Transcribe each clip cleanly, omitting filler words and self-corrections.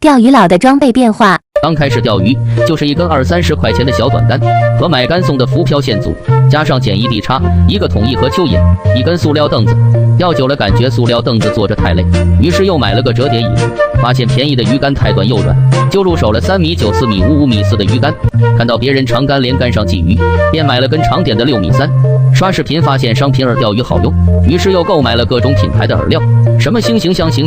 钓鱼佬的装备变化。刚开始钓鱼就是一根20-30块钱的小短竿和买竿送的浮漂线组，加上简易地叉、一个桶一盒蚯蚓、一根塑料凳子。钓久了感觉塑料凳子坐着太累，于是又买了个折叠椅子。发现便宜的鱼竿太短又软，就入手了3米9、4米5、5米4的鱼竿。看到别人长竿连竿上鲫鱼，便买了根长点的6米3。刷视频发现商品饵钓鱼好用，于是又购买了各种品牌的饵料，什么星象型、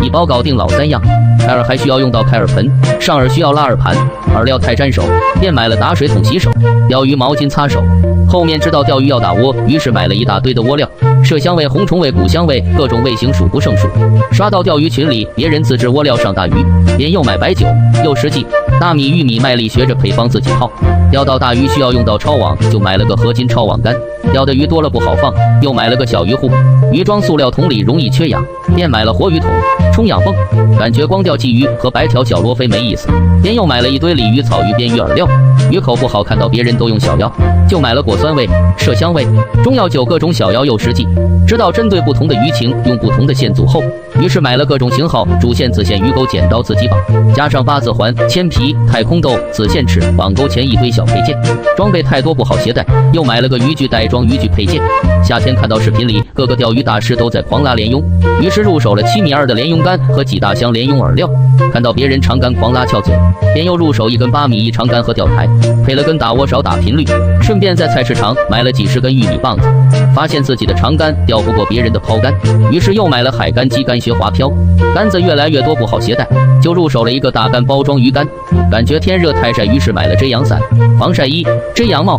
一包搞定老3样。开饵还需要用到开饵盆，上饵需要拉饵盘，饵料太沾手，便买了打水桶洗手，钓鱼毛巾擦手。后面知道钓鱼要打窝，于是买了一大堆的窝料，麝香味、红虫味、古香味，各种味型数不胜数。刷到钓鱼群里别人自制窝料上大鱼，便又买白酒，又实际大米、玉米、麦粒，学着配方自己泡。钓到大鱼需要用到抄网，就买了个合金抄网竿。钓的鱼多了不好放，又买了个小鱼护。鱼装塑料桶里容易缺氧，便买了活鱼桶、充氧泵。感觉光钓鲫鱼和白条小罗非没意思，便又买了一堆鲤鱼、草鱼、边鱼饵料。鱼口不好，看到别人都用小药，就买了果酸味、麝香味、中药酒，各种小药又实际。知道针对不同的鱼情用不同的线组后，于是买了各种型号主线、子线、鱼钩、剪刀自己绑，加上八字环、铅皮、太空豆、子线尺、网钩前一堆小配件。装备太多不好携带，又买了个渔具袋装渔具配件。夏天看到视频里各个钓鱼大师都在狂拉连用，于是入手了7米2的连用竿和几大箱连用饵料。看到别人长竿狂拉翘嘴，便又入手一根8米1长竿和钓台，配了根打窝少打频率，顺便在菜市场买了几十根玉米棒子。发现自己的长竿钓不过别人的抛竿，于是又买了海竿、鸡竿学滑漂。竿子越来越多不好携带，就入手了一个大竿包装鱼竿。感觉天热太晒，于是买了遮阳伞、防晒衣、遮阳帽。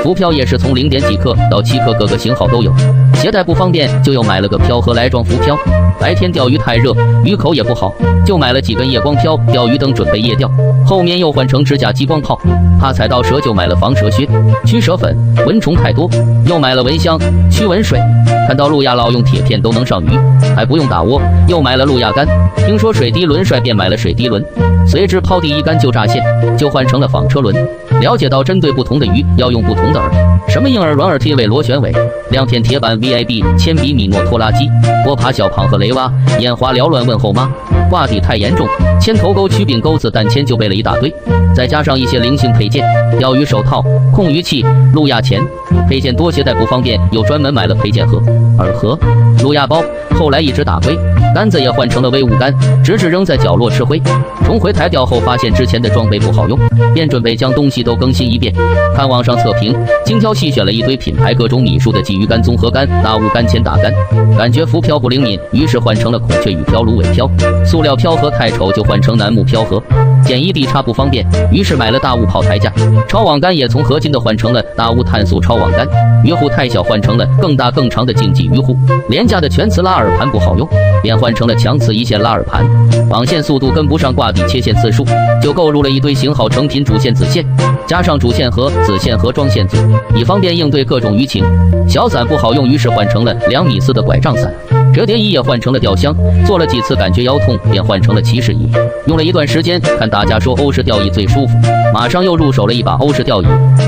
浮漂也是从0点几克到7克，各个型号都有。携带不方便，就又买了个漂盒来装浮漂。白天钓鱼太热，鱼口也不好，就买了几根夜光漂、钓鱼灯准备夜钓。后面又换成指甲激光炮，怕踩到蛇就买了防蛇靴、驱蛇粉。蚊虫太多，又买了蚊香、驱蚊水。看到路亚佬用铁片都能上鱼，还不用打窝，又买了路亚竿。听说水滴轮帅，便买了水滴轮。随之抛第一竿就炸线，就换成了纺车轮。了解到针对不同的鱼要用不同的饵，什么硬饵、软饵、贴尾、螺旋尾、亮片、铁板、VIB、铅笔、米诺、拖拉机、波爬、小胖和雷蛙。眼花缭乱问后妈，挂底太严重，铅头钩、曲柄钩子、弹铅就备了一大堆，再加上一些零星配件，钓鱼手套、控鱼器、路亚钳。配件多携带不方便，又专门买了配件盒、饵盒、路亚包。后来一直打龟，杆子也换成了威武杆，直至扔在角落吃灰。重回台钓后发现之前的装备不好用，便准备将东西都更新一遍。看网上测评，精挑细选了一堆品牌各种米数的鲫鱼竿、综合竿、大雾竿、前打竿。感觉浮漂不灵敏，于是换成了孔雀羽漂、芦苇漂。塑料漂盒太丑，就换成楠木漂盒。简易地叉不方便，于是买了大雾炮台架。抄网竿也从合金的换成了大雾碳素抄网竿。鱼护太小，换成了更大更长的竞技鱼护。廉价的全磁拉饵盘不好用，便换成了强磁一线拉饵盘。网线速度跟不上挂底切线次数，就购入了一堆型号成品主线、子线，加上主线盒、子线盒装线组，以方便应对各种鱼情。小伞不好用，于是换成了2米4的拐杖伞。折叠椅也换成了吊箱，做了几次感觉腰痛，便换成了骑士椅。用了一段时间，看大家说欧式吊椅最舒服，马上又入手了一把欧式吊椅。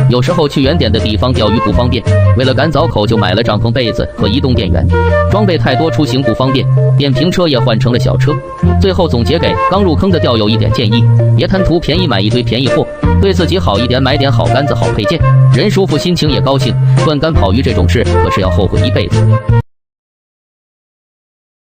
有时候去远点的地方钓鱼不方便，为了赶早口就买了帐篷、被子和移动电源。装备太多，出行不方便，电瓶车也换成了小车。最后总结给刚入坑的钓友一点建议：别贪图便宜买一堆便宜货，对自己好一点，买点好杆子、好配件，人舒服心情也高兴。断竿跑鱼这种事可是要后悔一辈子。